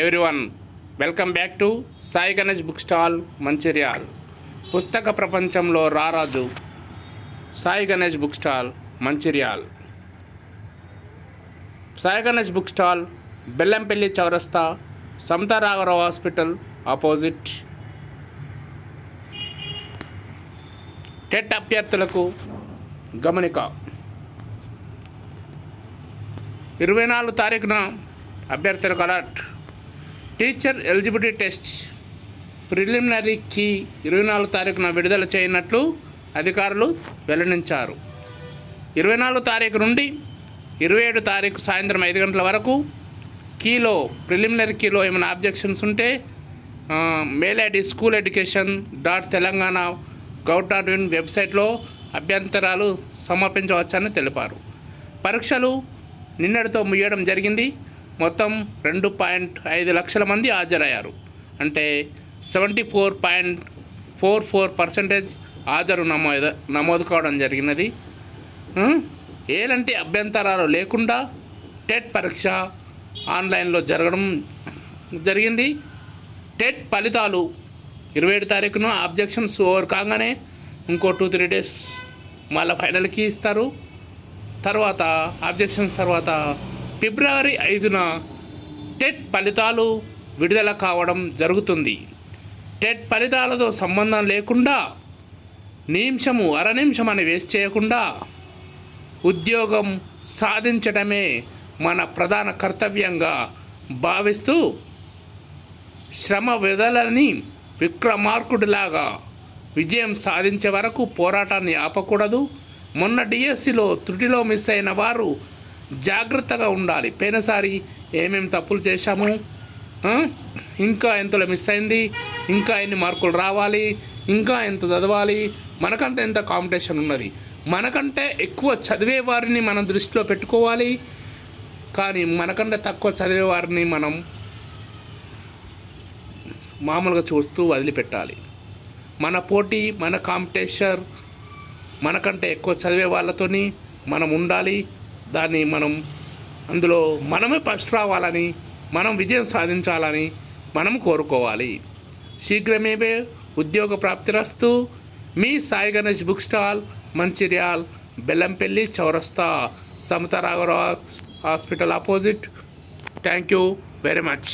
Everyone, welcome back to Sai Ganesh book stall Mancherial. పుస్తక ప్రపంచంలో రారాజు Sai Ganesh book stall Mancherial. Sai Ganesh book stall Bellampalli చౌరస్తా, సమతా రాఘవరావు హాస్పిటల్ ఆపోజిట్. టెట్ అభ్యర్థులకు గమనిక. 24 తారీఖున అభ్యర్థులకు alert. Teacher eligibility test preliminary key 24 తారీఖున విడుదల చేయనట్లు అధికారులు వెల్లడించారు. 24 తారీఖు నుండి 27 తారీఖు సాయంత్రం 5 గంటల వరకు కీలో, ప్రిలిమినరీ కీలో ఏమైనా ఆబ్జెక్షన్స్ ఉంటే మెయిల్ ఐడి school.education.telangana.gov.in వెబ్సైట్లో అభ్యంతరాలు సమర్పించవచ్చని తెలిపారు. పరీక్షలు నిన్నటితో ముగియడం జరిగింది. మొత్తం 2.5 లక్షల మంది హాజరయ్యారు. అంటే 74.44% హాజరు నమోదు కావడం జరిగినది. ఏలంటి అభ్యంతరాలు లేకుండా టెట్ పరీక్ష ఆన్లైన్లో జరగడం జరిగింది. టెట్ ఫలితాలు 27 తారీఖున ఆబ్జెక్షన్స్ ఓవర్ కాగానే ఇంకో 2-3 డేస్ మళ్ళీ ఫైనల్కి ఇస్తారు. తర్వాత ఆబ్జెక్షన్స్ తర్వాత ఫిబ్రవరి 5న టెట్ ఫలితాలు విడుదల కావడం జరుగుతుంది. టెట్ ఫలితాలతో సంబంధం లేకుండా అర నిమిషం అని వేస్ట్ చేయకుండా ఉద్యోగం సాధించడమే మన ప్రధాన కర్తవ్యంగా భావిస్తూ శ్రమ విధలని విక్రమార్కుడిలాగా విజయం సాధించే వరకు పోరాటాన్ని ఆపకూడదు. మొన్న డిఎస్సిలో త్రుటిలో మిస్ అయిన వారు జాగ్రత్తగా ఉండాలి. పోయినసారి ఏమేమి తప్పులు చేశాము, ఇంకా ఎంతలో మిస్ అయింది, ఇంకా ఎన్ని మార్కులు రావాలి, ఇంకా ఎంత చదవాలి, మనకంటే ఎంత కాంపిటీషన్ ఉన్నది. మనకంటే ఎక్కువ చదివే వారిని మనం దృష్టిలో పెట్టుకోవాలి. కానీ మనకంటే తక్కువ చదివే వారిని మనం మామూలుగా చూస్తూ వదిలిపెట్టాలి. మన పోటీ, మన కాంపిటీషన్ మనకంటే ఎక్కువ చదివే వాళ్ళతోని మనం ఉండాలి. దాన్ని అందులో మనమే ఫస్ట్ రావాలని, మనం విజయం సాధించాలని మనం కోరుకోవాలి. శీఘ్రమేవే ఉద్యోగ ప్రాప్తిరస్తు. మీ సాయి గణేష్ బుక్ స్టాల్ మంచిర్యాల్, బెల్లంపల్లి చౌరస్తా, సమతా రాఘవరావు hospital opposite. Thank you very much.